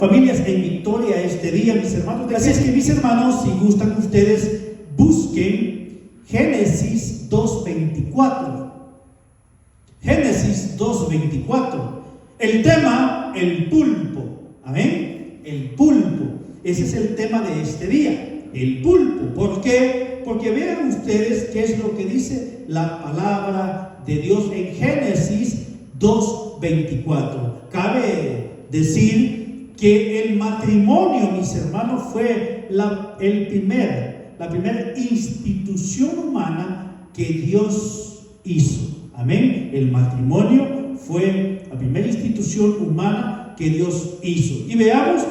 Familias en victoria este día, mis hermanos. Así es que, mis hermanos, si gustan ustedes, busquen Génesis 2:24. Génesis 2:24. El tema, el pulpo. Amén. El pulpo. Ese es el tema de este día. El pulpo. ¿Por qué? Porque vean ustedes qué es lo que dice la palabra de Dios en Génesis 2:24. Cabe decir que el matrimonio, mis hermanos, fue la primera institución humana que Dios hizo. Amén. El matrimonio fue la primera institución humana que Dios hizo. Y veamos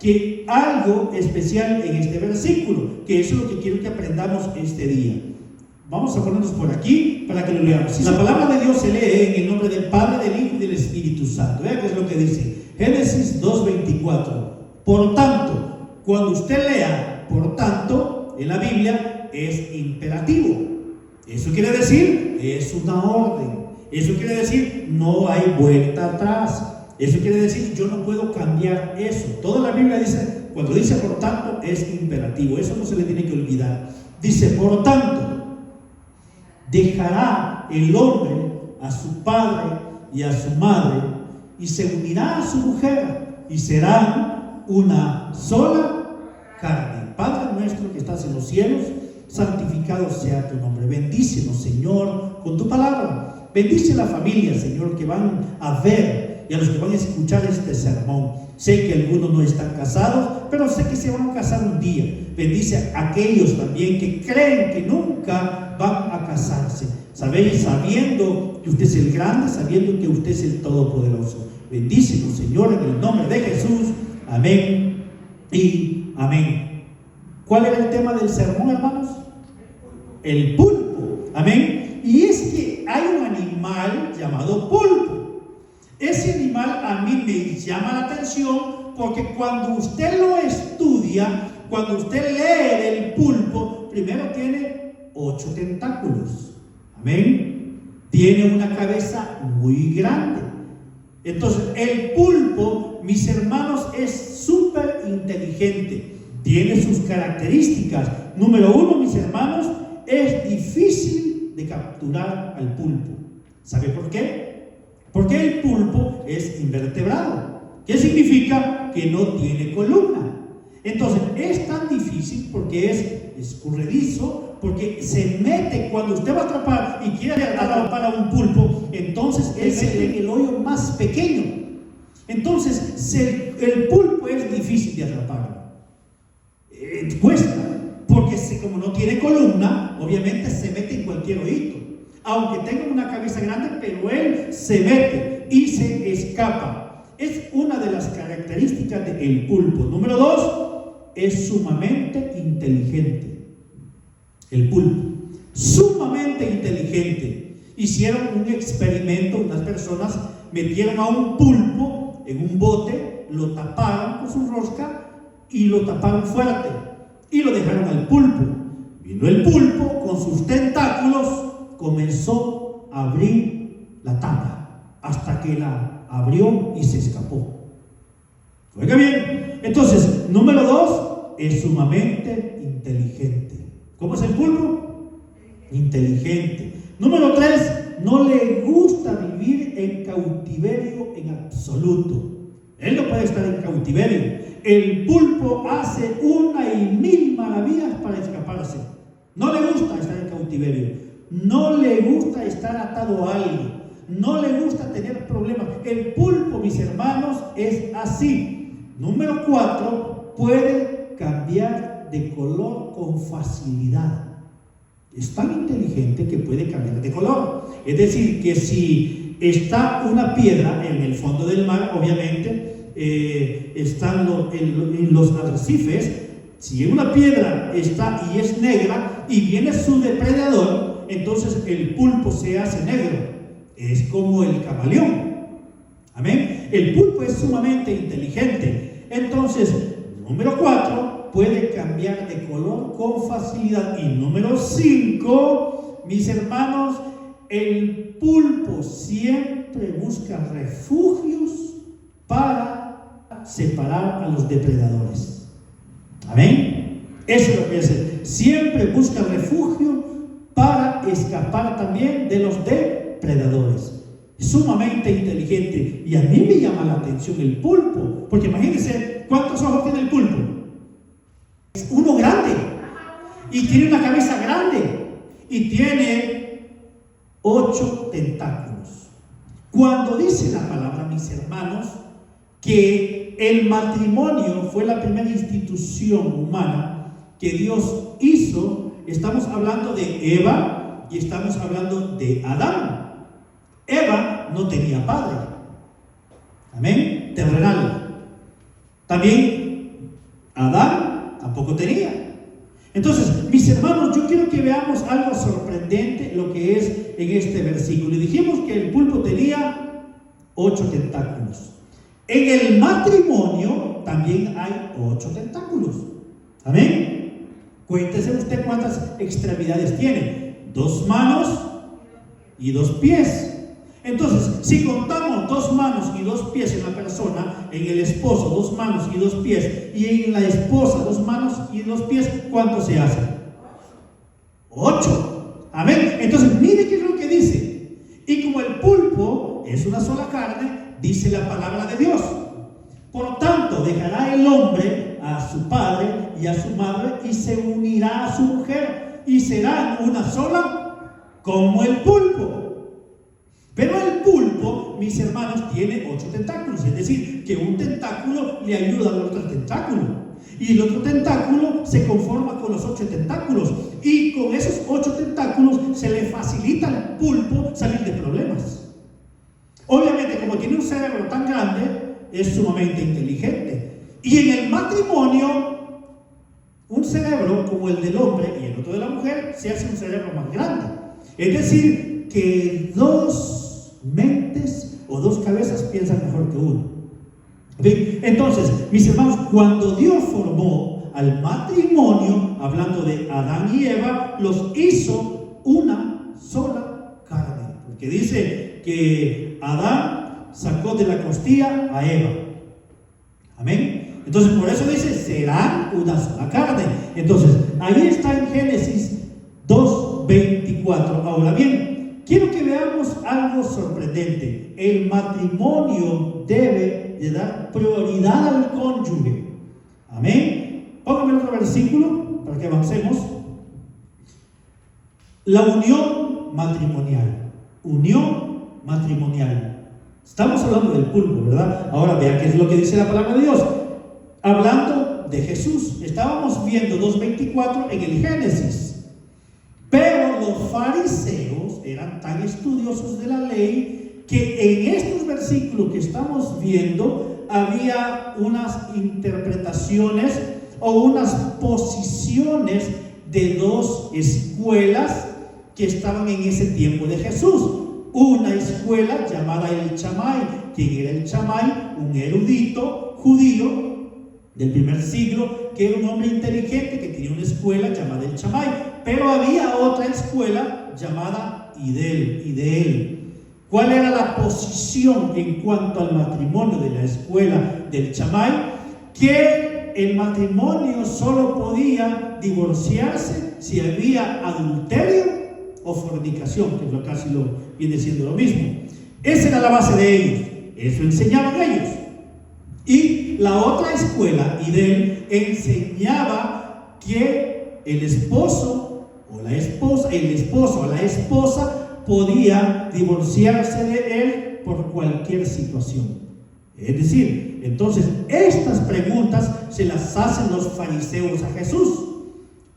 que algo especial en este versículo, que eso es lo que quiero que aprendamos este día. Vamos a ponernos por aquí para que lo leamos. La palabra de Dios se lee en el nombre del Padre, del Hijo y del Espíritu Santo. Vean qué es lo que dice Génesis 2:24. Por tanto, cuando usted lea por tanto en la Biblia, es imperativo. Eso quiere decir, es una orden. Eso quiere decir, no hay vuelta atrás. Eso quiere decir, yo no puedo cambiar eso. Toda la Biblia dice, cuando dice por tanto, es imperativo. Eso no se le tiene que olvidar. Dice, por tanto, dejará el hombre a su padre y a su madre y se unirá a su mujer y serán una sola carne. Padre nuestro que estás en los cielos, santificado sea tu nombre. Bendícenos, Señor, con tu palabra. Bendice a la familia, Señor, que van a ver y a los que van a escuchar este sermón. Sé que algunos no están casados, pero sé que se van a casar un día. Bendice a aquellos también que creen que nunca van a casarse. Sabéis, sabiendo que usted es el grande, sabiendo que usted es el todopoderoso. Bendícenos, Señor, en el nombre de Jesús. Amén y amén. ¿Cuál era el tema del sermón, hermanos? El pulpo. Amén. Y es que hay un animal llamado pulpo. Ese animal a mí me llama la atención porque cuando usted lo estudia, cuando usted lee del pulpo, primero tiene 8 tentáculos. Amén. Tiene una cabeza muy grande. Entonces, el pulpo, mis hermanos, es súper inteligente. Tiene sus características. Número 1, mis hermanos, es difícil de capturar al pulpo. ¿Sabe por qué? Porque el pulpo es invertebrado. ¿Qué significa? Que no tiene columna. Entonces, es tan difícil porque es escurridizo, porque se mete cuando usted va a atrapar y quiere atrapar a un pulpo, entonces él se mete en el hoyo más pequeño. Entonces, el pulpo es difícil de atrapar. Cuesta, porque como no tiene columna, obviamente se mete en cualquier hoyito. Aunque tenga una cabeza grande, pero él se mete y se escapa. Es una de las características del pulpo. Número 2, es sumamente inteligente. El pulpo, sumamente inteligente. Hicieron un experimento, unas personas metieron a un pulpo en un bote, lo taparon con su rosca y lo taparon fuerte y lo dejaron al pulpo. Vino el pulpo con sus tentáculos, comenzó a abrir la tapa hasta que la abrió y se escapó. Oiga bien, entonces, número 2, es sumamente inteligente. ¿Cómo es el pulpo? Inteligente. Número 3, no le gusta vivir en cautiverio en absoluto. Él no puede estar en cautiverio. El pulpo hace 1,000 maravillas para escaparse. No le gusta estar en cautiverio. No le gusta estar atado a algo. No le gusta tener problemas. El pulpo, mis hermanos, es así. Número 4, puede cambiar de color con facilidad. Es tan inteligente que puede cambiar de color. Es decir, que si está una piedra en el fondo del mar, obviamente están los arrecifes. Si una piedra está y es negra y viene su depredador, entonces el pulpo se hace negro. Es como el camaleón. Amén. El pulpo es sumamente inteligente. Entonces, número 4, puede cambiar de color con facilidad. Y número 5, mis hermanos, el pulpo siempre busca refugios para separar a los depredadores. Amén. Eso es lo que hace. Siempre busca refugio para escapar también de los depredadores. Sumamente inteligente. Y a mí me llama la atención el pulpo, porque imagínense cuántos ojos tiene el pulpo. Es uno grande y tiene una cabeza grande y tiene 8 tentáculos. Cuando dice la palabra, mis hermanos, que el matrimonio fue la primera institución humana que Dios hizo, estamos hablando de Eva y estamos hablando de Adán. Eva no tenía padre. Amén. Terrenal. También Adán tampoco tenía. Entonces, mis hermanos, yo quiero que veamos algo sorprendente lo que es en este versículo. Y dijimos que el pulpo tenía 8 tentáculos. En el matrimonio también hay 8 tentáculos. Amén. Cuéntese usted cuántas extremidades tiene. 2 manos y 2 pies. Entonces, si contamos 2 manos y 2 pies en la persona, en el esposo 2 manos y 2 pies, y en la esposa 2 manos y 2 pies, ¿cuánto se hace? 8. Amén. Entonces, mire qué es lo que dice. Y como el pulpo es una sola carne, dice la palabra de Dios. Por tanto, dejará el hombre a su padre y a su madre y se unirá a su mujer y serán una sola como el pulpo. Pero el pulpo, mis hermanos, tiene 8 tentáculos. Es decir, que un tentáculo le ayuda al otro tentáculo. Y el otro tentáculo se conforma con los 8 tentáculos. Y con esos 8 tentáculos se le facilita al pulpo salir de problemas. Obviamente, como tiene un cerebro tan grande, es sumamente inteligente. Y en el matrimonio, un cerebro como el del hombre y el otro de la mujer se hace un cerebro más grande. Es decir, que 2 mentes o 2 cabezas piensan mejor que uno. ¿Bien? Entonces, mis hermanos, cuando Dios formó al matrimonio, hablando de Adán y Eva, los hizo una sola carne. Porque dice que Adán sacó de la costilla a Eva. Amén. Entonces, por eso dice, serán una sola carne. Entonces, ahí está en Génesis 2:24. Ahora bien, quiero que veamos algo sorprendente. El matrimonio debe de dar prioridad al cónyuge. Amén. Póngame otro versículo para que avancemos. La unión matrimonial. Unión matrimonial. Estamos hablando del pulpo, ¿verdad? Ahora vea qué es lo que dice la palabra de Dios. Hablando de Jesús. Estábamos viendo 2:24 en el Génesis. Pero los fariseos eran tan estudiosos de la ley que en estos versículos que estamos viendo había unas interpretaciones o unas posiciones de 2 escuelas que estaban en ese tiempo de Jesús. Una escuela llamada el Chamay. ¿Quién era el Chamay? Un erudito judío del primer siglo, que era un hombre inteligente que tenía una escuela llamada el Chamay. Pero había otra escuela llamada Hillel. ¿Cuál era la posición en cuanto al matrimonio de la escuela del Chamay? Que el matrimonio solo podía divorciarse si había adulterio o fornicación, que es lo casi lo viene siendo lo mismo. Esa era la base de ellos. Eso enseñaban ellos. Y la otra escuela, Hillel, enseñaba que el esposo o la esposa, el esposo o la esposa podía divorciarse de él por cualquier situación. Es decir, entonces estas preguntas se las hacen los fariseos a Jesús.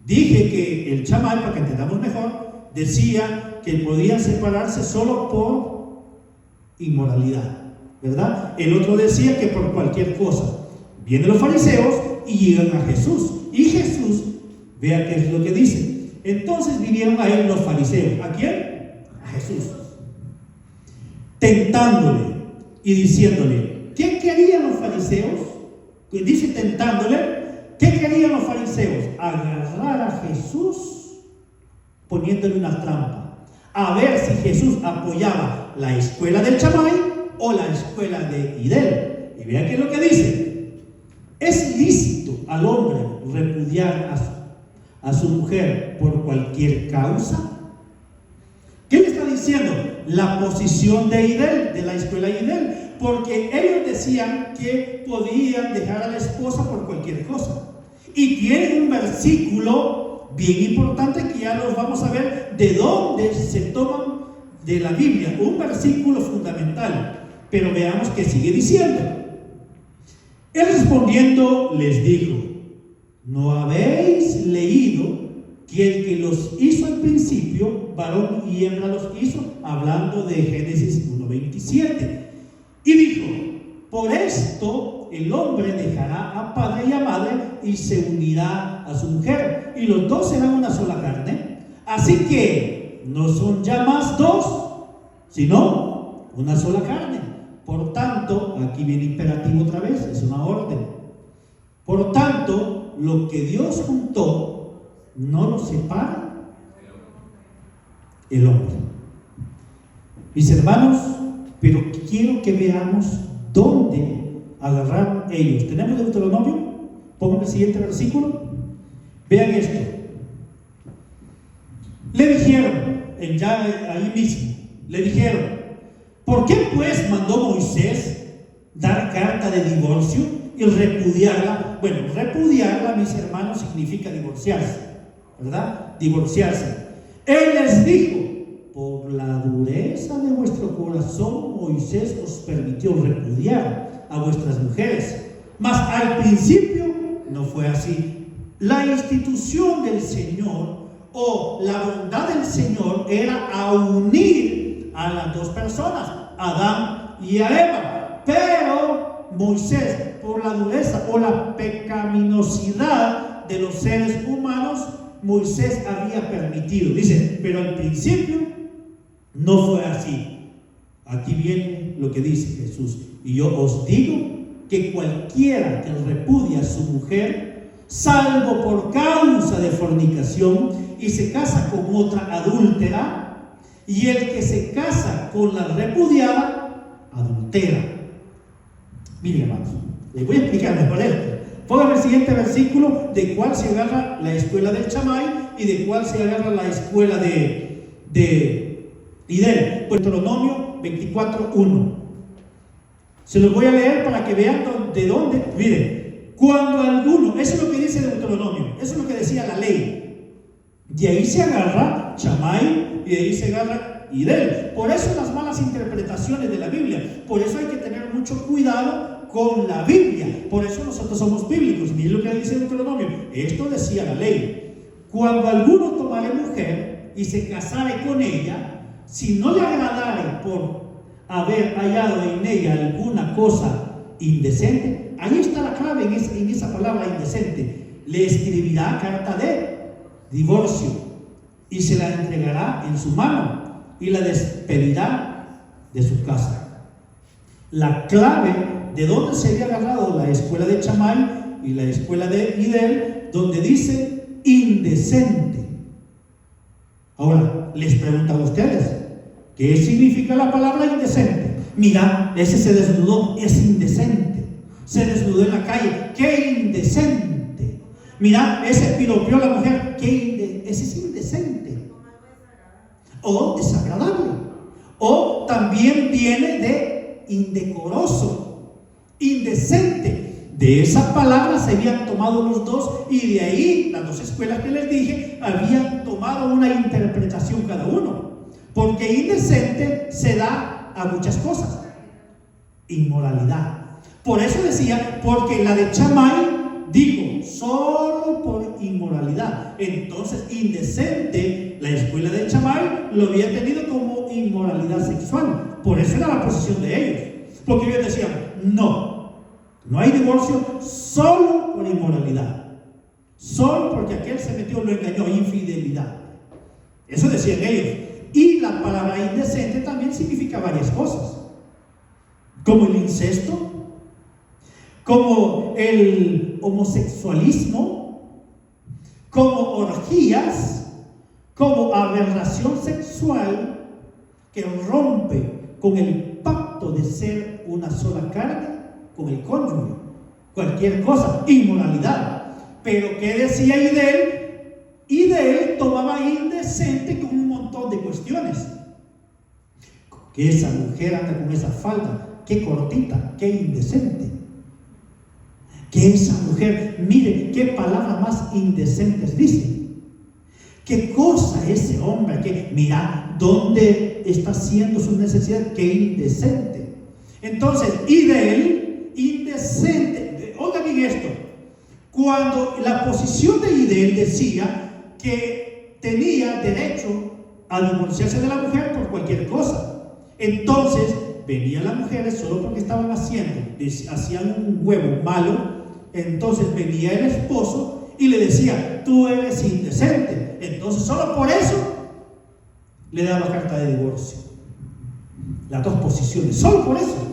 Dije que el Chamay, para que entendamos mejor, decía que podían separarse solo por inmoralidad, ¿verdad? El otro decía que por cualquier cosa. Vienen los fariseos y llegan a Jesús. Y Jesús, vea qué es lo que dice. Entonces vinieron a él los fariseos. ¿A quién? A Jesús. Tentándole y diciéndole, ¿qué querían los fariseos? Dice tentándole, ¿qué querían los fariseos? Agarrar a Jesús poniéndole una trampa. A ver si Jesús apoyaba la escuela del Chamay o la escuela de Hillel. Y vean qué es lo que dice. ¿Es lícito al hombre repudiar a su mujer por cualquier causa? ¿Qué le está diciendo? La posición de Hillel, de la escuela Hillel, porque ellos decían que podían dejar a la esposa por cualquier cosa. Y tienen un versículo bien importante que ya los vamos a ver de dónde se toman de la Biblia, un versículo fundamental. Pero veamos qué sigue diciendo. Él respondiendo les dijo: ¿no habéis leído que el que los hizo al principio, varón y hembra los hizo? Hablando de Génesis 1:27. Y dijo: por esto el hombre dejará a padre y a madre y se unirá a su mujer, y los dos serán una sola carne. Así que no son ya más dos, sino una sola carne. Por tanto, aquí viene imperativo otra vez, es una orden. Por tanto, lo que Dios juntó, no lo separa el hombre. Mis hermanos, pero quiero que veamos dónde agarraron ellos. ¿Tenemos Deuteronomio? Pongan el siguiente versículo. Vean esto. Le dijeron, ya ahí mismo, le dijeron: ¿por qué pues mandó Moisés dar carta de divorcio y repudiarla? Bueno, repudiarla, mis hermanos, significa divorciarse, ¿verdad? Divorciarse. Él les dijo: por la dureza de vuestro corazón, Moisés os permitió repudiar a vuestras mujeres. Mas al principio no fue así. La institución del Señor o la bondad del Señor era a unir a las dos personas, Adán y a Eva. Pero Moisés, por la dureza o la pecaminosidad de los seres humanos, Moisés había permitido. Dice, pero al principio no fue así. Aquí viene lo que dice Jesús: y yo os digo que cualquiera que repudia a su mujer, salvo por causa de fornicación, y se casa con otra adúltera, y el que se casa con la repudiada, adultera. Miren, hermanos, les voy a explicar mejor esto. Pónganme el siguiente versículo, de cuál se agarra la escuela del Shammai y de cuál se agarra la escuela de Hillel. Deuteronomio 24:1. Se los voy a leer para que vean de dónde. Miren, cuando alguno, eso es lo que dice Deuteronomio, eso es lo que decía la ley. De ahí se agarra Shammai y de ahí se agarra Hillel. Por eso las malas interpretaciones de la Biblia. Por eso hay que tener mucho cuidado con la Biblia. Por eso nosotros somos bíblicos. Miren lo que dice Deuteronomio. Esto decía la ley: cuando alguno tomare mujer y se casare con ella, si no le agradare por haber hallado en ella alguna cosa indecente, ahí está la clave en esa palabra indecente, le escribirá carta de divorcio y se la entregará en su mano y la despedirá de su casa. La clave de dónde se había agarrado la escuela de Shammai y la escuela de Hillel, donde dice indecente. Ahora, les pregunto a ustedes, ¿qué significa la palabra indecente? Mira, ese se desnudó, es indecente. Se desnudó en la calle, ¡qué indecente! Mira, ese piropeó a la mujer, ese es indecente. O desagradable. O también viene de indecoroso, indecente. De esa palabra se habían tomado los dos, y de ahí las dos escuelas que les dije habían tomado una interpretación cada uno. Porque indecente se da a muchas cosas. Inmoralidad. Por eso decía, porque la de Shammai dijo solo por inmoralidad. Entonces indecente, la escuela de Shammai lo había tenido como inmoralidad sexual. Por eso era la posición de ellos. Porque ellos decían, no hay divorcio solo por inmoralidad. Solo porque aquel se metió, lo engañó, infidelidad. Eso decían ellos. Y la palabra indecente también significa varias cosas, como el incesto, como el homosexualismo, como orgías, como aberración sexual que rompe con el pacto de ser una sola carne con el cónyuge. cualquier cosa, inmoralidad. Pero ¿qué decía Idel? Idel tomaba indecente con un montón de cuestiones. Que esa mujer anda con esa falda, qué cortita, qué indecente. Que esa mujer, mire qué palabras más indecentes dice. Qué cosa ese hombre, que mira dónde está haciendo su necesidad, qué indecente. Entonces, Idel, indecente. Oigan bien esto. Cuando la posición de Idel decía que tenía derecho a divorciarse de la mujer por cualquier cosa. Entonces, venían las mujeres solo porque estaban hacían un huevo malo. Entonces venía el esposo y le decía, tú eres indecente. Entonces, solo por eso le daba carta de divorcio. Las dos posiciones, solo por eso.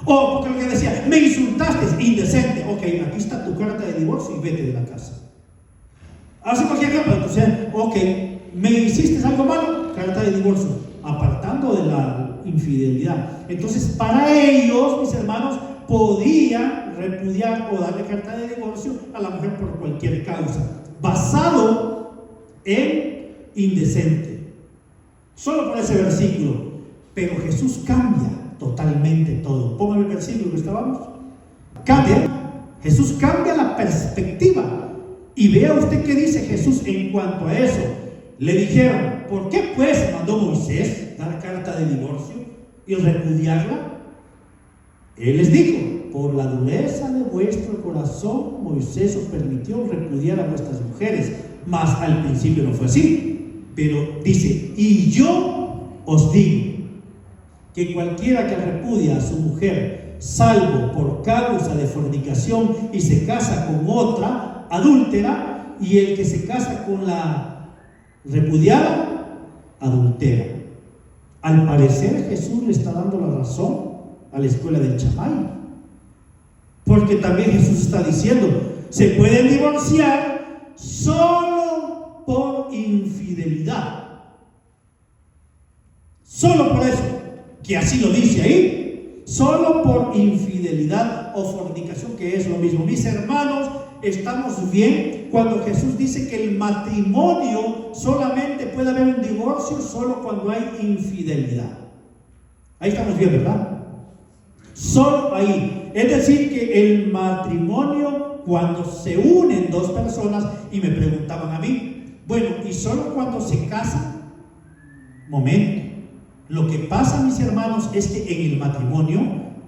O porque lo que decía, me insultaste, indecente. Ok, aquí está tu carta de divorcio y vete de la casa. Hace cualquier cosa, entonces, ok, me hiciste algo malo, carta de divorcio, apartando de la infidelidad. Entonces, para ellos, mis hermanos, podía repudiar o darle carta de divorcio a la mujer por cualquier causa, basado en indecente. Solo por ese versículo. Pero Jesús cambia totalmente todo. Pongan el versículo que estábamos. Jesús cambia la perspectiva. Y vea usted qué dice Jesús en cuanto a eso. Le dijeron, ¿por qué pues mandó Moisés dar carta de divorcio y repudiarla? Él les dijo, por la dureza de vuestro corazón, Moisés os permitió repudiar a vuestras mujeres. Mas al principio no fue así. Pero dice, y yo os digo, que cualquiera que repudia a su mujer, salvo por causa de fornicación, y se casa con otra adúltera, y el que se casa con la repudiada, adultera. Al parecer Jesús le está dando la razón a la escuela del Chamay, porque también Jesús está diciendo, se pueden divorciar solo por infidelidad, solo por eso, que así lo dice ahí, solo por infidelidad o fornicación, que es lo mismo. Mis hermanos, estamos bien cuando Jesús dice que el matrimonio solamente puede haber un divorcio solo cuando hay infidelidad. Ahí estamos bien, ¿verdad? Solo ahí. Es decir, que el matrimonio, cuando se unen dos personas, y me preguntaban a mí, bueno, ¿y solo cuando se casan? Momento. Lo que pasa, mis hermanos, es que en el matrimonio,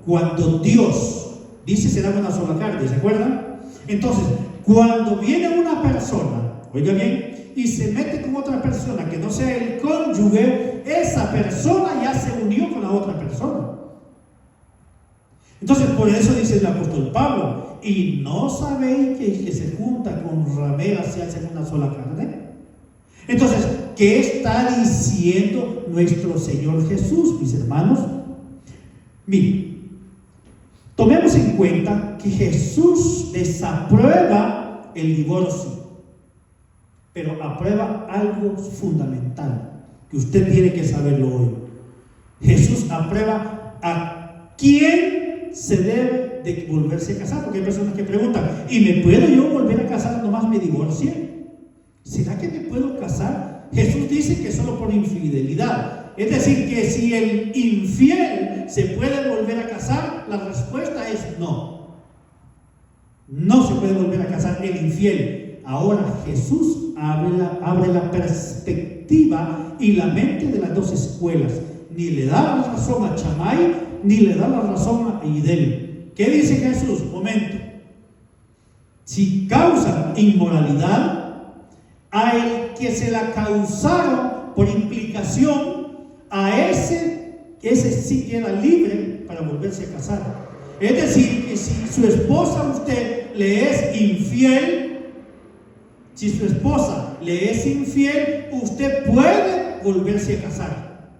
cuando Dios dice será una sola carne, ¿se acuerdan? Entonces, cuando viene una persona, oiga bien, y se mete con otra persona que no sea el cónyuge, esa persona ya se unió con la otra persona. Entonces, por eso dice el apóstol Pablo, ¿y no sabéis que el que se junta con ramera se hace una sola carne? Entonces, ¿qué está diciendo nuestro Señor Jesús, mis hermanos? Miren, tomemos en cuenta que Jesús desaprueba el divorcio, pero aprueba algo fundamental que usted tiene que saberlo hoy. Jesús aprueba a quién se debe de volverse a casar, porque hay personas que preguntan, ¿y me puedo yo volver a casar nomás me divorcie? ¿Será que me puedo casar? Jesús dice que solo por infidelidad. Es decir, que si el infiel se puede volver a casar, la respuesta es no. No se puede volver a casar el infiel. Ahora Jesús abre la perspectiva y la mente de las dos escuelas. Ni le da la razón a Chamay, ni le da la razón a Idel. ¿Qué dice Jesús? Momento. Si causan inmoralidad, a el que se la causaron por implicación, a ese sí queda libre para volverse a casar. Es decir, que si su esposa a usted le es infiel, usted puede volverse a casar.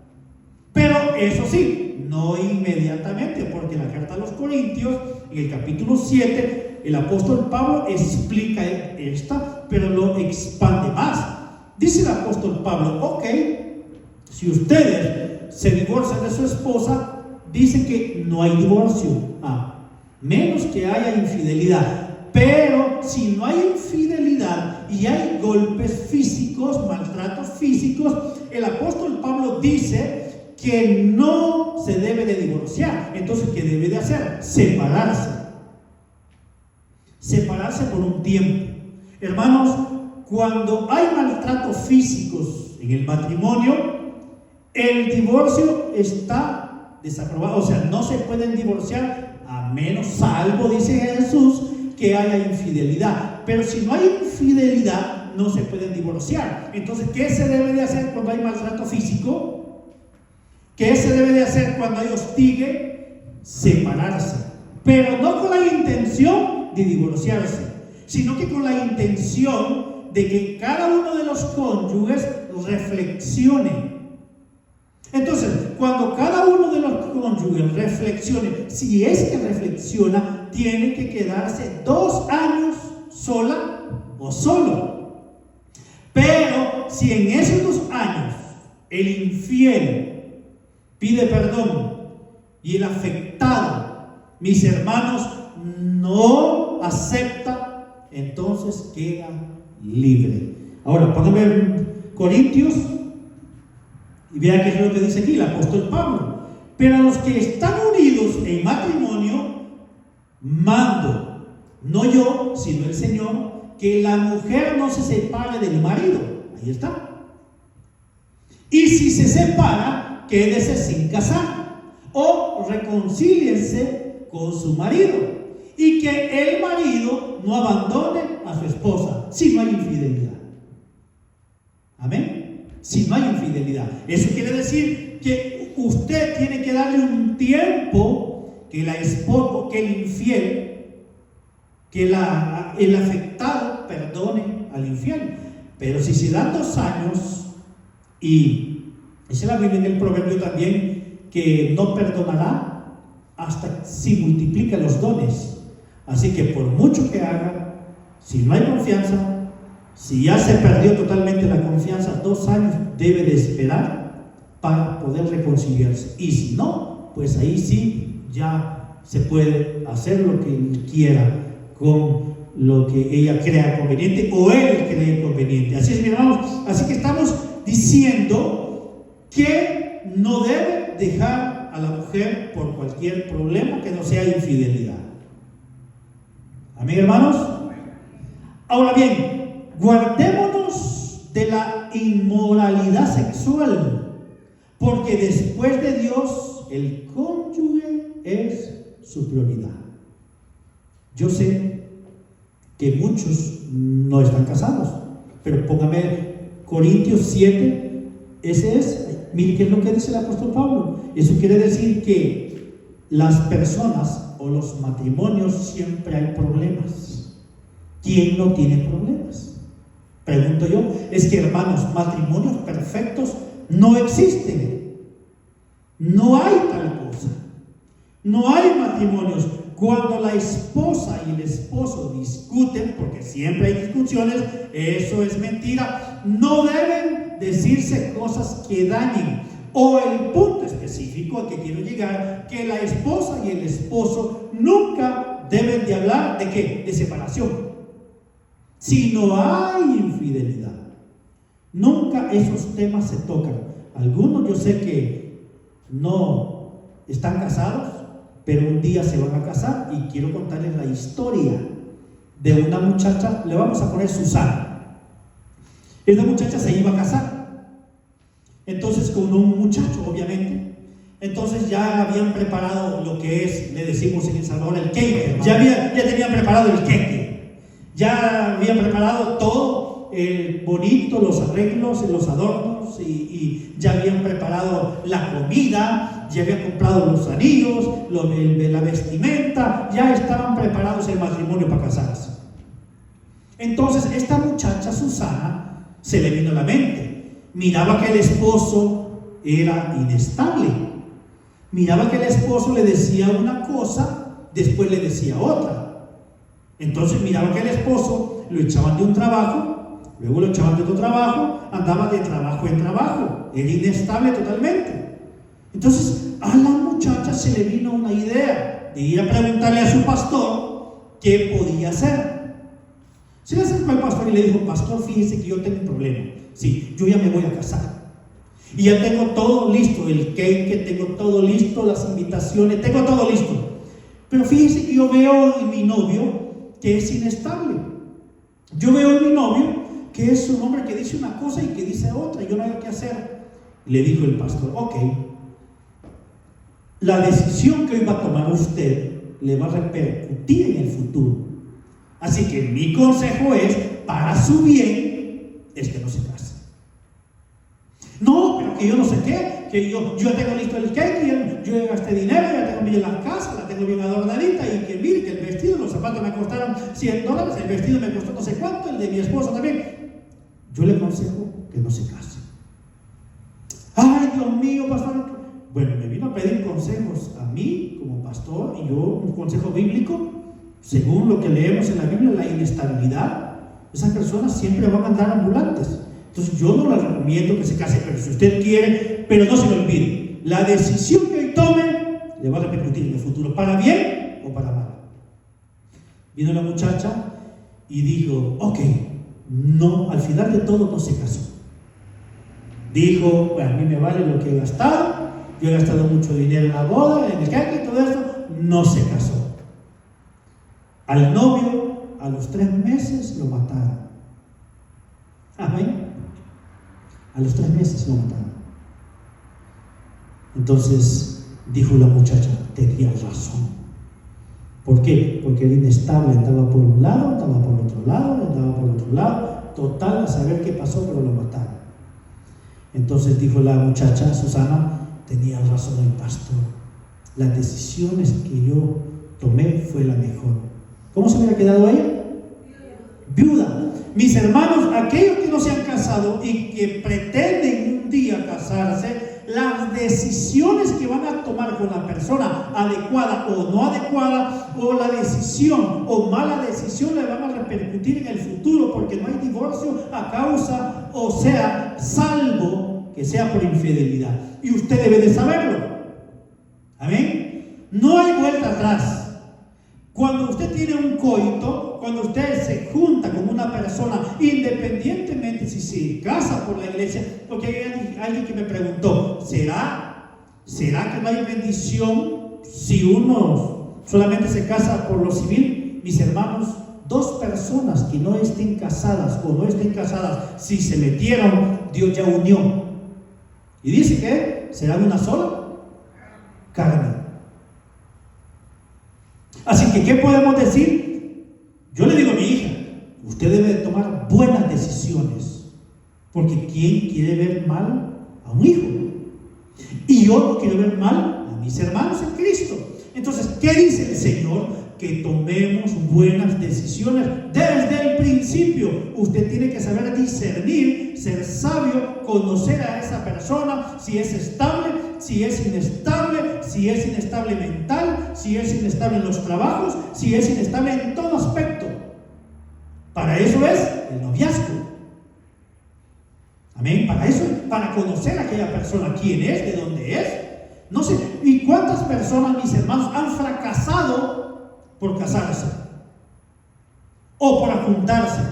Pero eso sí, no inmediatamente, porque en la carta a los Corintios, en el capítulo 7, el apóstol Pablo explica esta, pero lo expande más. Dice el apóstol Pablo, ok, si ustedes se divorcian de su esposa, dice que no hay divorcio. menos que haya infidelidad. Pero si no hay infidelidad y hay golpes físicos, maltratos físicos, el apóstol Pablo dice que no se debe de divorciar. Entonces, ¿qué debe de hacer? Separarse. Separarse por un tiempo. Hermanos, cuando hay maltratos físicos en el matrimonio, el divorcio está desaprobado. O sea, no se pueden divorciar a menos, salvo, dice Jesús, que haya infidelidad. Pero si no hay infidelidad, no se pueden divorciar. Entonces, ¿qué se debe de hacer cuando hay maltrato físico? ¿Qué se debe de hacer cuando hay hostigue? Separarse. Pero no con la intención de divorciarse, sino que con la intención de que cada uno de los cónyuges reflexione. Entonces, cuando cada uno de los cónyuges reflexione, si es que reflexiona, tiene que quedarse 2 años sola o solo. Pero si en esos 2 años el infiel pide perdón y el afectado, mis hermanos, no acepta, entonces queda libre. Ahora, pónganme en Corintios y vean qué es lo que dice aquí el apóstol Pablo. Pero a los que están unidos en matrimonio, mando, no yo, sino el Señor, que la mujer no se separe del marido. Ahí está. Y si se separa, quédese sin casar, o reconcíliense con su marido, y que el marido no abandone a su esposa si no hay infidelidad. Amén. Si no hay infidelidad, eso quiere decir que usted tiene que darle un tiempo que la esposa, que el infiel, que el afectado perdone al infiel. Pero si se dan 2 años, y dice la Biblia en el proverbio también que no perdonará hasta si multiplica los dones. Así que por mucho que haga, si no hay confianza, si ya se perdió totalmente la confianza, 2 años debe de esperar para poder reconciliarse. Y si no, pues ahí sí ya se puede hacer lo que él quiera con lo que ella crea conveniente o él cree conveniente. Así es, mi hermanos. Así que estamos diciendo que no debe dejar a la mujer por cualquier problema que no sea infidelidad. Amén, hermanos. Ahora bien, guardémonos de la inmoralidad sexual, porque después de Dios el cónyuge es su prioridad. Yo sé que muchos no están casados, pero póngame Corintios 7, ese es, mire qué es lo que dice el apóstol Pablo. Eso quiere decir que las personas o los matrimonios siempre hay problemas. ¿Quién no tiene problemas? Pregunto yo. Es que, hermanos, matrimonios perfectos no existen. No hay tal cosa. No hay matrimonios. Cuando la esposa y el esposo discuten, porque siempre hay discusiones, eso es mentira, no deben decirse cosas que dañen. O el punto específico al que quiero llegar, que la esposa y el esposo nunca deben de hablar de ¿qué? De separación. Si no hay infidelidad, nunca esos temas se tocan. Algunos yo sé que no están casados, pero un día se van a casar, y quiero contarles la historia de una muchacha. Le vamos a poner Susana. Esta muchacha se iba a casar, entonces con un muchacho, obviamente. Entonces ya habían preparado lo que es, le decimos en El Salvador, el cake. Ya tenían preparado el cake, ya habían preparado todo bonito, los arreglos, los adornos, y ya habían preparado la comida, ya habían comprado los anillos, la vestimenta, ya estaban preparados el matrimonio para casarse. Entonces esta muchacha Susana se le vino a la mente, miraba que el esposo era inestable, miraba que el esposo le decía una cosa, después le decía otra. Entonces miraba que el esposo lo echaban de un trabajo, luego lo echaban de otro trabajo, andaba de trabajo en trabajo, era inestable totalmente. Entonces a la muchacha se le vino una idea, de ir a preguntarle a su pastor qué podía hacer. Se le acercó al pastor y le dijo: pastor, fíjese que yo tengo un problema. Sí, yo ya me voy a casar. Y ya tengo todo listo, el cake, tengo todo listo, las invitaciones, tengo todo listo. Pero fíjese que yo veo en mi novio que es inestable. Yo veo en mi novio que es un hombre que dice una cosa y que dice otra, y yo no sé qué hacer. Le dijo el pastor: ok, la decisión que hoy va a tomar usted le va a repercutir en el futuro. Así que mi consejo es, para su bien, es que no se case. No, pero que yo no sé qué, que yo tengo listo el cake, yo ya gasté dinero, ya tengo bien la casa, la tengo bien adornadita, y que mire que el vestido, los zapatos me costaron $100, el vestido me costó no sé cuánto, el de mi esposa también. Yo le aconsejo que no se case. Ay, Dios mío, pastor. Bueno, me vino a pedir consejos a mí como pastor, y yo un consejo bíblico. Según lo que leemos en la Biblia, la inestabilidad, esas personas siempre van a andar ambulantes. Entonces yo no les recomiendo que se case, pero si usted quiere, pero no se lo olvide, la decisión que hoy tome le va a repercutir en el futuro, para bien o para mal. Vino la muchacha y dijo: ok, no, al final de todo no se casó. Dijo: bueno, a mí me vale lo que he gastado, yo he gastado mucho dinero en la boda, en el cake y todo esto. No se casó. Al novio, a los 3 meses lo mataron. Amén. A los 3 meses lo mataron. Entonces dijo la muchacha: tenías razón. ¿Por qué? Porque era inestable, andaba por un lado, andaba por otro lado, andaba por otro lado. Total, a saber qué pasó, pero lo mataron. Entonces dijo la muchacha, Susana: tenía razón el pastor. Las decisiones que yo tomé fue la mejor. ¿Cómo se hubiera quedado ella? Viuda. Mis hermanos, aquellos que no se han casado y que pretenden un día casarse, las decisiones que van a tomar con la persona adecuada o no adecuada, o la decisión o mala decisión, le van a repercutir en el futuro, porque no hay divorcio a causa, o sea, salvo que sea por infidelidad. Y usted debe de saberlo. Amén. No hay vuelta atrás. Cuando usted tiene un coito, cuando usted se junta con una persona, independientemente si se casa por la iglesia, porque hay alguien que me preguntó: ¿será que no hay bendición si uno solamente se casa por lo civil? Mis hermanos, 2 personas que no estén casadas o no estén casadas, si se metieron, Dios ya unió. Y dice que serán una sola carne. Así que, ¿qué podemos decir? Yo le digo a mi hija: usted debe tomar buenas decisiones, porque ¿quién quiere ver mal a un hijo? Y yo no quiero ver mal a mis hermanos en Cristo. Entonces, ¿qué dice el Señor? Que tomemos buenas decisiones desde el principio. Usted tiene que saber discernir, ser sabio, conocer a esa persona, si es estable, si es inestable mental, si es inestable en los trabajos, si es inestable en todo aspecto. Para eso es el noviazgo. Amén. Para eso, para conocer a aquella persona, quién es, de dónde es. No sé, ¿y cuántas personas, mis hermanos, han fracasado por casarse o por juntarse?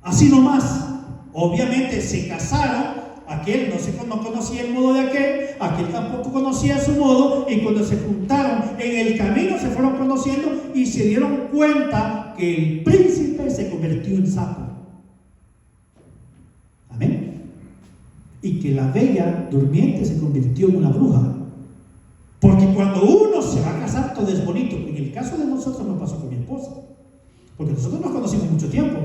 Así nomás. Obviamente se casaron, aquel no conocía el modo de aquel tampoco conocía su modo, y cuando se juntaron en el camino se fueron conociendo y se dieron cuenta que el príncipe se convirtió en sapo. Amén. Y que la bella durmiente se convirtió en una bruja. Porque cuando uno se va a casar, todo es bonito. En el caso de nosotros nos pasó con mi esposa, porque nosotros nos conocimos mucho tiempo.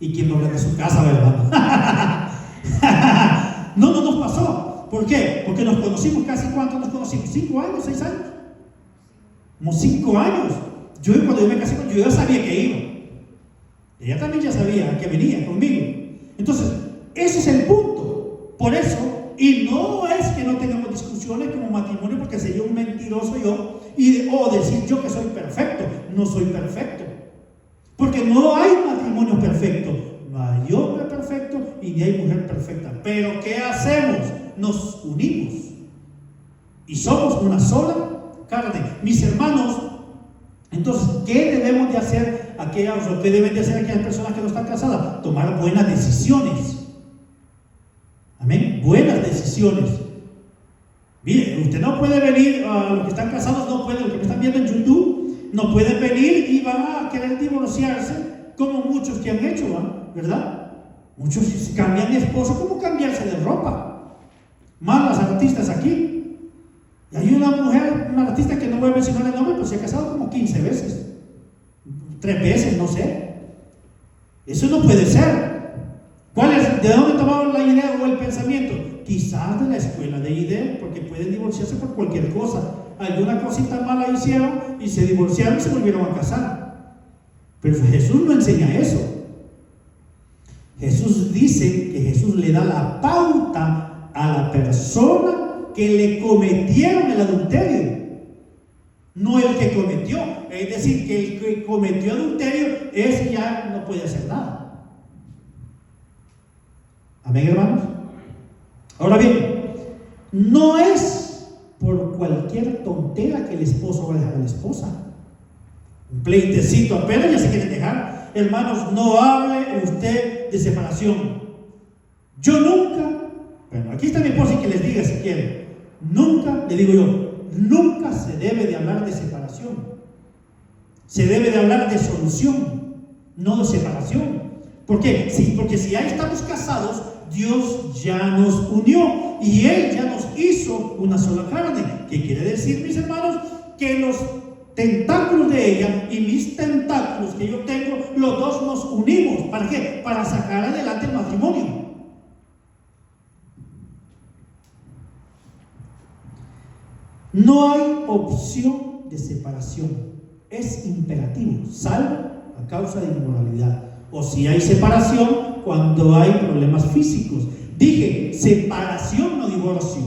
¿Y quién no habla de su casa, verdad? No nos pasó. ¿Por qué? Porque nos conocimos casi, ¿cuánto nos conocimos? ¿5 años? ¿6 años? Como 5 años. Cuando yo me casé, yo ya sabía que iba. Ella también ya sabía que venía conmigo. Entonces, ese es el punto. Por eso, y no es que no tengamos discusiones como matrimonio, porque sería un mentiroso yo, o decir yo que soy perfecto. No soy perfecto. Porque no hay matrimonio perfecto. No hay hombre perfecto y ni hay mujer perfecta. Pero ¿qué hacemos? Nos unimos y somos una sola carne. Mis hermanos, entonces, ¿qué debemos de hacer aquellas, o qué deben de hacer aquellas personas que no están casadas? Tomar buenas decisiones. Amén. Buenas decisiones. Mire, usted no puede venir, los que están casados no pueden, los que me están viendo en YouTube, no pueden venir y van a querer divorciarse como muchos que han hecho, ¿verdad? Muchos cambian de esposo como cambiarse de ropa. Más las artistas aquí. Y hay una mujer, una artista que no voy a mencionar el nombre, pero se ha casado como 15 veces. 3 veces, no sé. Eso no puede ser. ¿De dónde tomaron la idea o el pensamiento? Quizás de la escuela de idea, porque pueden divorciarse por cualquier cosa. Alguna cosita mala hicieron y se divorciaron y se volvieron a casar. Pero Jesús no enseña eso. Jesús dice que Jesús le da la pauta a la persona que le cometieron el adulterio, no el que cometió. Es decir, que el que cometió adulterio, ese ya no puede hacer nada. Amén, hermanos. Ahora bien, no es por cualquier tontera que el esposo va a dejar a la esposa. Un pleitecito apenas ya se quiere dejar. Hermanos, no hable usted de separación. Yo nunca, bueno, aquí está mi esposa y que les diga si quiere. Nunca, le digo yo, nunca se debe de hablar de separación. Se debe de hablar de solución, no de separación. ¿Por qué? Sí, porque si ya estamos casados, Dios ya nos unió y Él ya nos hizo una sola carne. ¿Qué quiere decir, mis hermanos? Que los tentáculos de ella y mis tentáculos que yo tengo, los dos nos unimos. ¿Para qué? Para sacar adelante el matrimonio. No hay opción de separación, es imperativo, salvo a causa de inmoralidad. O si hay separación, cuando hay problemas físicos. Dije, separación, no divorcio.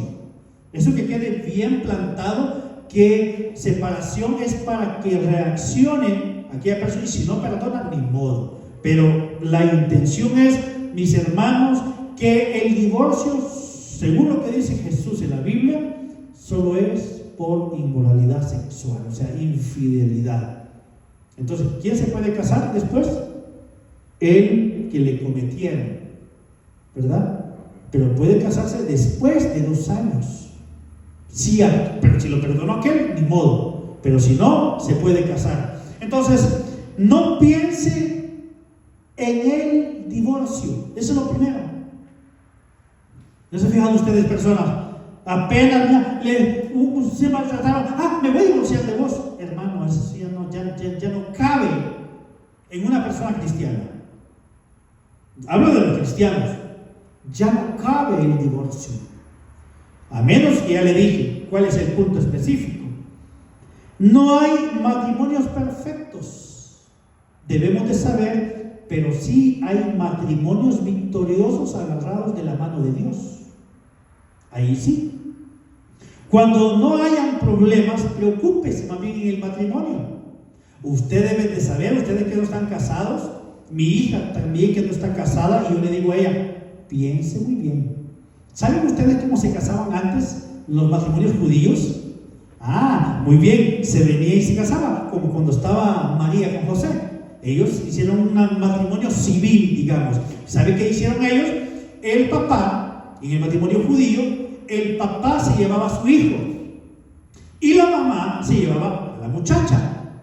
Eso que quede bien plantado, que separación es para que reaccione aquella persona y si no perdona, ni modo. Pero la intención es, mis hermanos, que el divorcio, según lo que dice Jesús en la Biblia, solo es por inmoralidad sexual, o sea, infidelidad. Entonces, ¿quién se puede casar después? El que le cometieron, ¿verdad? Pero puede casarse después de 2 años. Sí, pero si lo perdonó aquel, ni modo. Pero si no, se puede casar. Entonces, no piense en el divorcio. Eso es lo primero. ¿No se fijan ustedes, personas? Apenas se maltrataron. Me voy a divorciar de vos. Hermano, eso ya no cabe en una persona cristiana. Hablo de los cristianos. Ya no cabe el divorcio. A menos que ya le dije cuál es el punto específico. No hay matrimonios perfectos. Debemos de saber, pero sí hay matrimonios victoriosos agarrados de la mano de Dios. Ahí sí. Cuando no hayan problemas, preocúpese más bien en el matrimonio. Usted debe de saber, ustedes que no están casados, mi hija también que no está casada, y yo le digo a ella, piense muy bien. ¿Saben ustedes cómo se casaban antes los matrimonios judíos? Muy bien, se venía y se casaba, como cuando estaba María con José. Ellos hicieron un matrimonio civil, digamos. ¿Saben qué hicieron ellos? El papá, en el matrimonio judío, el papá se llevaba a su hijo y la mamá se llevaba a la muchacha.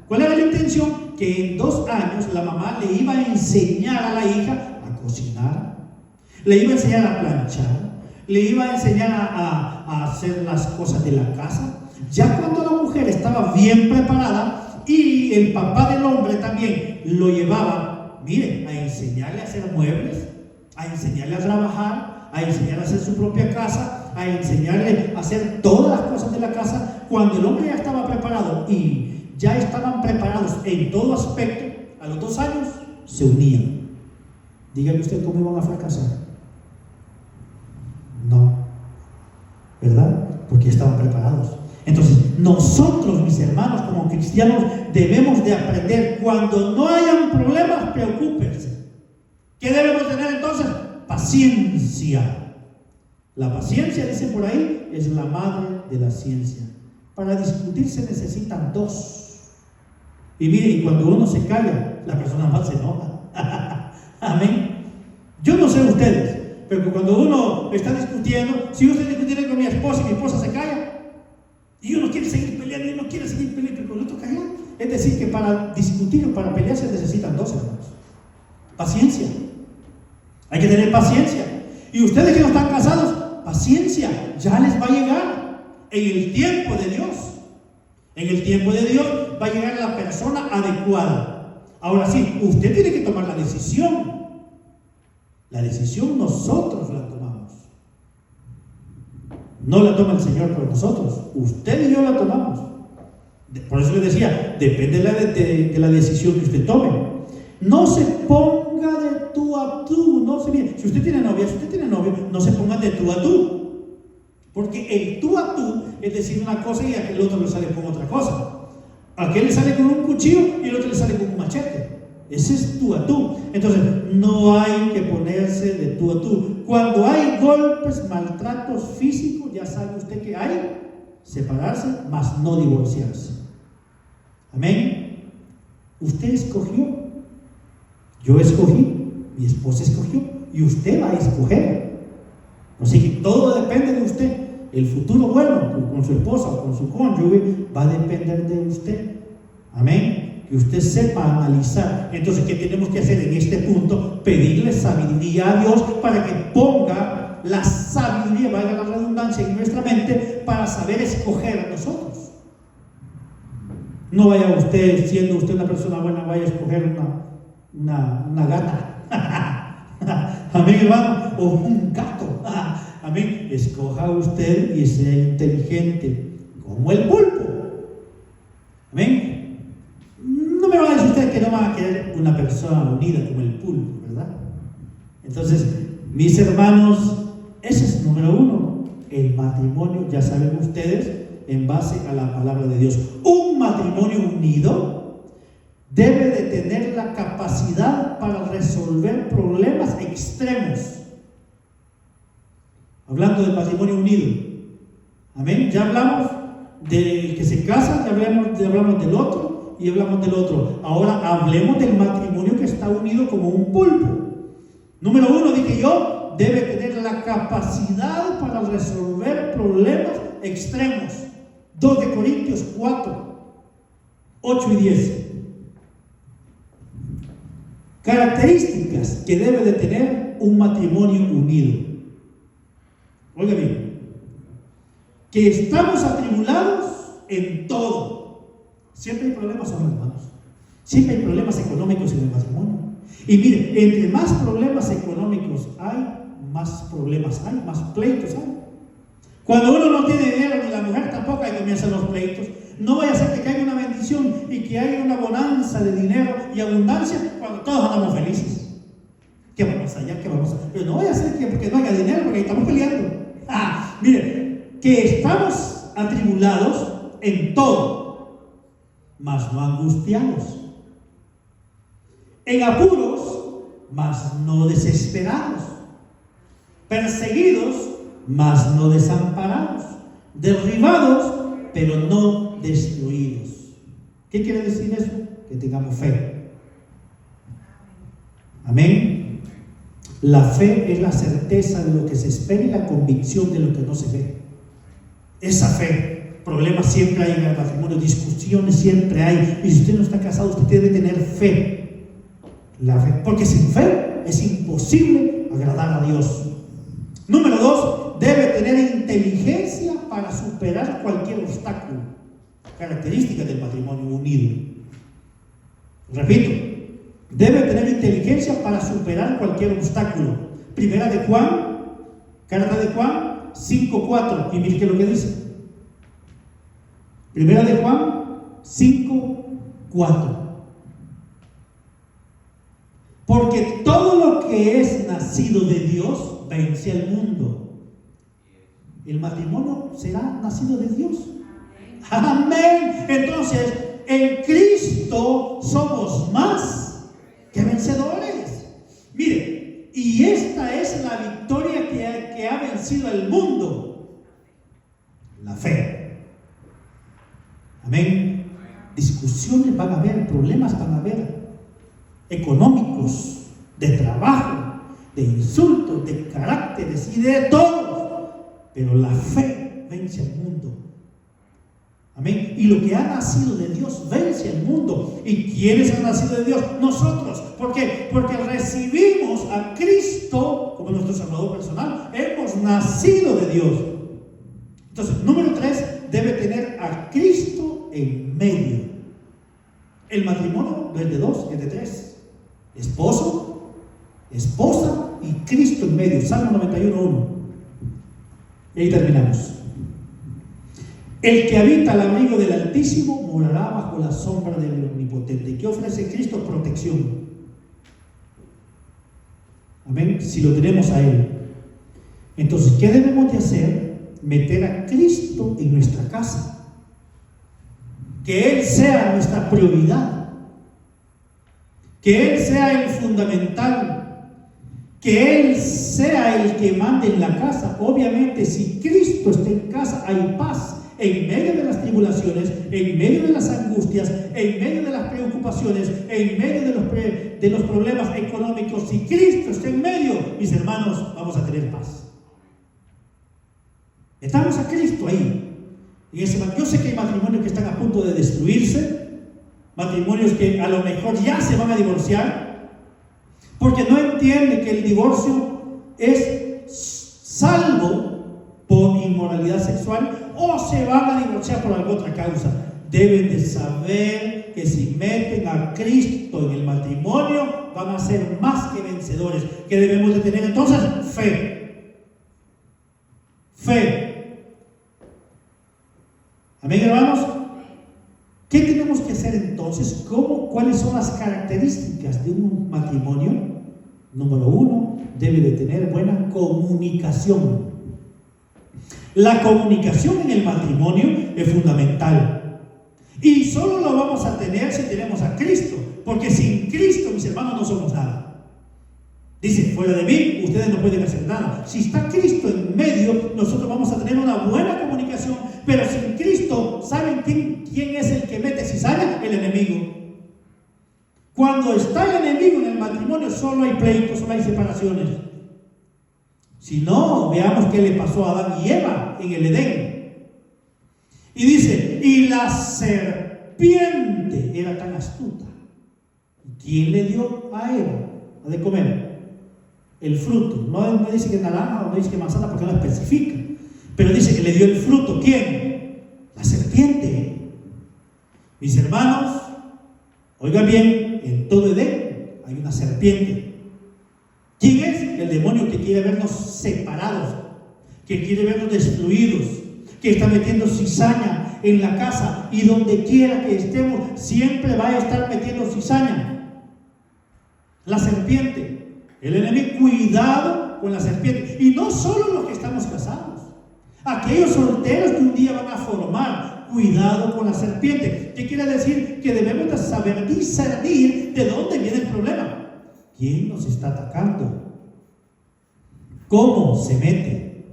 ¿Cuál era la intención? Que en 2 años la mamá le iba a enseñar a la hija a cocinar, le iba a enseñar a planchar, le iba a enseñar a hacer las cosas de la casa. Ya cuando la mujer estaba bien preparada y el papá del hombre también lo llevaba, miren, a enseñarle a hacer muebles, a enseñarle a trabajar, a enseñarle a hacer su propia casa, a enseñarle a hacer todas las cosas de la casa. Cuando el hombre ya estaba preparado y ya estaban preparados en todo aspecto, a los 2 años se unían. Dígame usted cómo iban a fracasar. No, ¿verdad? Porque ya estaban preparados. Entonces, nosotros, mis hermanos, como cristianos, debemos de aprender, cuando no hayan problemas, preocúpense. ¿Qué debemos tener entonces? Paciencia. La paciencia, dice por ahí, es la madre de la ciencia. Para discutir se necesitan dos. Y miren, cuando uno se calla, la persona más se enoja. Amén. Yo no sé ustedes, pero cuando uno está discutiendo, si yo estoy discutiendo con mi esposa y mi esposa se calla, y uno quiere seguir peleando, y uno quiere seguir peleando, pero con el otro calla. Es decir, que para discutir o para pelear se necesitan dos, hermanos. Paciencia. Hay que tener paciencia. Y ustedes que no están casados, paciencia, ya les va a llegar en el tiempo de Dios. En el tiempo de Dios va a llegar la persona adecuada. Ahora sí, usted tiene que tomar la decisión. La decisión nosotros la tomamos. No la toma el Señor por nosotros. Usted y yo la tomamos. Por eso le decía, depende de la decisión que usted tome. No se ponga de tú a tú. No se mire. Si usted tiene novia, no se ponga de tú a tú. Porque el tú a tú es decir una cosa y el otro le sale con otra cosa. Aquel le sale con un cuchillo y el otro le sale con un machete. Ese es tú a tú. Entonces, no hay que ponerse de tú a tú. Cuando hay golpes, maltratos físicos, ya sabe usted que hay separarse, mas no divorciarse. Amén. Usted escogió. Yo escogí. Mi esposa escogió. Y usted va a escoger. Así que todo depende de usted. El futuro bueno con su esposa o con su cónyuge va a depender de usted. Amén. Que usted sepa analizar. Entonces, ¿qué tenemos que hacer en este punto? Pedirle sabiduría a Dios para que ponga la sabiduría, valga la redundancia, en nuestra mente para saber escoger a nosotros. No vaya usted, siendo usted una persona buena, vaya a escoger una gata. Amén, hermano, o un gato. Amén. Escoja usted y sea inteligente como el pulpo. Amén. No me va a decir usted que no va a querer una persona unida como el pulpo, ¿verdad? Entonces, mis hermanos, ese es número uno. El matrimonio, ya saben ustedes, en base a la palabra de Dios. Un matrimonio unido debe de tener la capacidad para resolver problemas extremos. Hablando del matrimonio unido. Amén. Ya hablamos del que se casa, ya hablamos del otro. Y hablamos del otro. Ahora hablemos del matrimonio que está unido como un pulpo. Número uno, dije yo, debe tener la capacidad para resolver problemas extremos. 2 de Corintios 4, 8 y 10. Características que debe de tener un matrimonio unido. Oiga bien, que estamos atribulados en todo. Siempre hay problemas, hermanos. Siempre hay problemas económicos en el matrimonio. Y mire, entre más problemas económicos hay, más problemas hay, más pleitos hay. Cuando uno no tiene dinero, ni la mujer tampoco, ahí comienzan los pleitos. No vaya a ser que caiga una bendición y que haya una bonanza de dinero y abundancia cuando todos andamos felices. ¿Qué vamos allá? ¿Qué vamos a hacer? Pero no vaya a ser que porque no haya dinero, porque ahí estamos peleando. Mire, que estamos atribulados en todo, mas no angustiados, en apuros, mas no desesperados, perseguidos, mas no desamparados, derribados, pero no destruidos. ¿Qué quiere decir eso? Que tengamos fe. Amén. La fe es la certeza de lo que se espera y la convicción de lo que no se ve. Esa fe. Problemas siempre hay en el matrimonio, discusiones siempre hay. Y si usted no está casado, usted debe tener fe. La fe. Porque sin fe es imposible agradar a Dios. Número 2, debe tener inteligencia para superar cualquier obstáculo. Característica del matrimonio unido. Repito, debe tener inteligencia para superar cualquier obstáculo. Primera de Juan, carta de Juan 5:4. Y mire qué es lo que dice. Primera de Juan 5:4. Porque todo lo que es nacido de Dios vence al mundo. El matrimonio será nacido de Dios. Amén. Entonces, en Cristo somos más que vencedores. Mire, y esta es la victoria que ha vencido al mundo. La fe. Amén. Discusiones van a haber, problemas van a haber, económicos, de trabajo, de insultos, de caracteres y de todo. Pero la fe vence al mundo. Amén. Y lo que ha nacido de Dios vence al mundo. ¿Y quiénes han nacido de Dios? Nosotros. ¿Por qué? Porque recibimos a Cristo como nuestro Salvador personal. Hemos nacido de Dios. Entonces, número 3, debe tener a Cristo en medio. El matrimonio no es de 2, es de 3. Esposo, esposa y Cristo en medio. Salmo 91:1. Y ahí terminamos. El que habita al abrigo del Altísimo morará bajo la sombra del Omnipotente. ¿Qué ofrece Cristo? Protección. Amén. Si lo tenemos a Él. Entonces, ¿qué debemos de hacer? Meter a Cristo en nuestra casa. Que Él sea nuestra prioridad. Que Él sea el fundamental. Que Él sea el que mande en la casa. Obviamente, si Cristo está en casa, hay paz. En medio de las tribulaciones, en medio de las angustias, en medio de las preocupaciones, en medio de los problemas económicos, si Cristo está en medio, mis hermanos, vamos a tener paz. Estamos a Cristo ahí. Yo sé que hay matrimonios que están a punto de destruirse, matrimonios que a lo mejor ya se van a divorciar, porque no entienden que el divorcio es salvo por inmoralidad sexual o se van a divorciar por alguna otra causa. Deben de saber que si meten a Cristo en el matrimonio van a ser más que vencedores. ¿Qué debemos de tener entonces? Fe. Fe. Amén, hermanos. ¿Qué tenemos que hacer entonces? ¿Cuáles son las características de un matrimonio? Número 1, debe de tener buena comunicación. La comunicación en el matrimonio es fundamental. Y solo lo vamos a tener si tenemos a Cristo. Porque sin Cristo, mis hermanos, no somos nada. Dice, fuera de mí, ustedes no pueden hacer nada. Si está Cristo en medio, nosotros vamos a tener una buena comunicación. Pero sin Cristo, ¿saben quién es el que mete cizaña? El enemigo. Cuando está el enemigo en el matrimonio, solo hay pleitos, solo hay separaciones. Si no, veamos qué le pasó a Adán y Eva en el Edén. Y dice, y la serpiente era tan astuta. ¿Quién le dio a Eva de comer? El fruto. No dice que naranja o no dice que manzana porque no especifica. Pero dice que le dio el fruto. ¿Quién? La serpiente. Mis hermanos, oigan bien, en todo Edén hay una serpiente. ¿Quién es? El demonio que quiere vernos separados, que quiere vernos destruidos, que está metiendo cizaña en la casa y donde quiera que estemos, siempre va a estar metiendo cizaña. La serpiente, el enemigo, cuidado con la serpiente. Y no solo los que estamos casados, aquellos solteros que un día van a formar, cuidado con la serpiente. ¿Qué quiere decir? Que debemos de saber discernir de dónde viene el problema. ¿Quién nos está atacando? ¿Cómo se mete?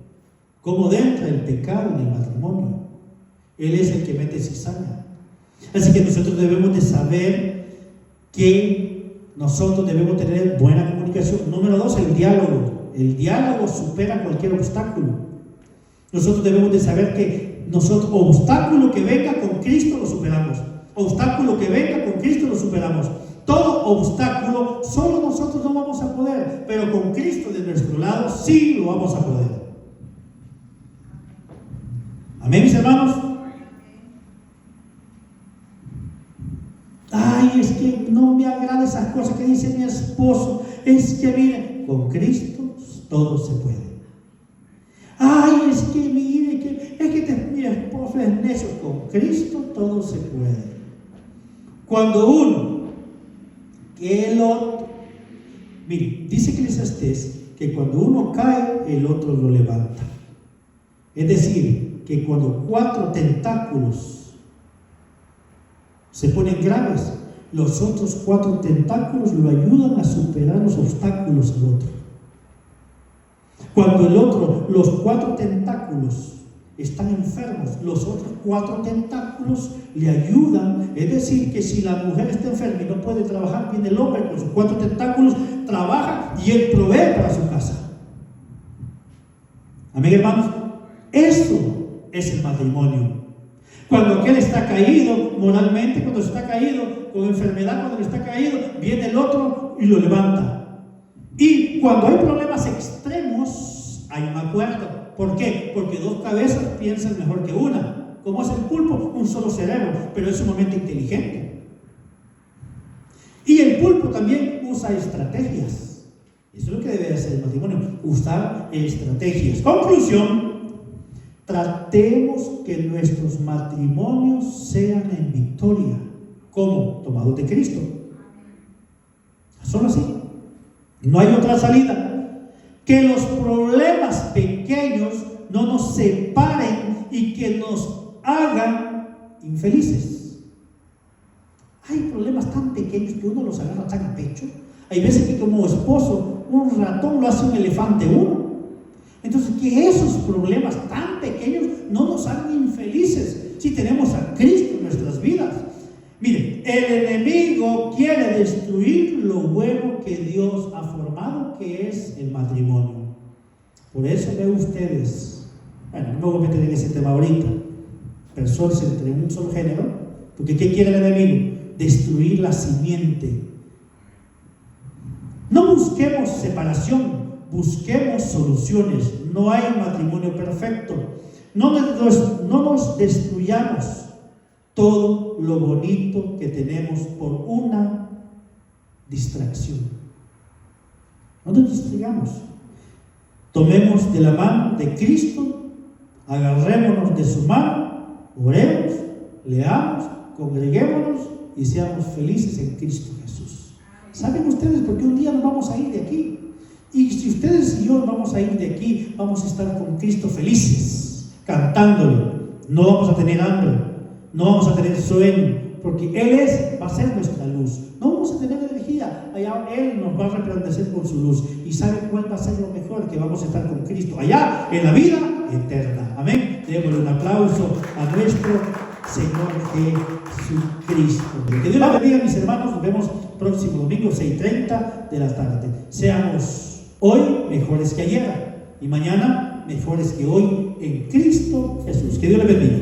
¿Cómo entra el pecado en el matrimonio? Él es el que mete cizaña. Así que nosotros debemos de saber que nosotros debemos tener buena comunicación. Número 2, el diálogo. El diálogo supera cualquier obstáculo. Nosotros debemos de saber que obstáculo que venga con Cristo lo superamos. Obstáculo que venga con Cristo lo superamos. Todo obstáculo, solo nosotros no vamos a poder, pero con Cristo de nuestro lado sí lo vamos a poder. Amén, mis hermanos. Ay, es que no me agrada esas cosas que dice mi esposo. Es que mire, con Cristo todo se puede. Ay, es que mire, mi esposo es necio. Con Cristo todo se puede. Cuando uno que el otro, mire, dice Eclesiastés que cuando uno cae, el otro lo levanta. Es decir, que cuando 4 tentáculos se ponen graves, los otros 4 tentáculos lo ayudan a superar los obstáculos al otro. Cuando el otro, los 4 tentáculos están enfermos. Los otros 4 tentáculos le ayudan. Es decir, que si la mujer está enferma y no puede trabajar, viene el hombre con sus 4 tentáculos, trabaja y él provee para su casa. Amén, hermanos. Eso es el matrimonio. Cuando aquel está caído moralmente, cuando está caído con enfermedad, cuando está caído, viene el otro y lo levanta. Y cuando hay problemas extremos, hay un acuerdo. ¿Por qué? Porque 2 cabezas piensan mejor que una. ¿Cómo es el pulpo? Un solo cerebro, pero es sumamente inteligente. Y el pulpo también usa estrategias. Eso es lo que debe hacer el matrimonio, usar estrategias. Conclusión: tratemos que nuestros matrimonios sean en victoria. ¿Cómo? Tomados de Cristo. Solo así. No hay otra salida. Que los problemas pequeños no nos separen y que nos hagan infelices. Hay problemas tan pequeños que uno los agarra tan a pecho. Hay veces que como esposo, un ratón lo hace un elefante uno. Entonces, que esos problemas tan pequeños no nos hagan infelices si tenemos a Cristo en nuestras vidas. Miren, el enemigo quiere destruir lo bueno que Dios ha formado, que es el matrimonio. Por eso veo ustedes, bueno, no me voy a meter en ese tema ahorita, personas entre un solo género, porque ¿qué quiere el enemigo? Destruir la simiente. No busquemos separación, busquemos soluciones. No hay matrimonio perfecto. No nos destruyamos todo lo bonito que tenemos por una distracción. No nos distraigamos. Tomemos de la mano de Cristo, agarrémonos de su mano, oremos, leamos, congreguémonos y seamos felices en Cristo Jesús. ¿Saben ustedes por qué un día nos vamos a ir de aquí? Y si ustedes y yo vamos a ir de aquí, vamos a estar con Cristo felices, cantándole. No vamos a tener hambre, no vamos a tener sueño, porque Él va a ser nuestra luz. No vamos a tener energía, allá Él nos va a resplandecer con su luz. ¿Y saben cuál va a ser lo mejor? Que vamos a estar con Cristo allá en la vida eterna. Amén. Démosle un aplauso a nuestro Señor Jesucristo. Que Dios les bendiga, mis hermanos. Nos vemos próximo domingo, 6:30 de la tarde. Seamos hoy mejores que ayer y mañana mejores que hoy en Cristo Jesús. Que Dios les bendiga.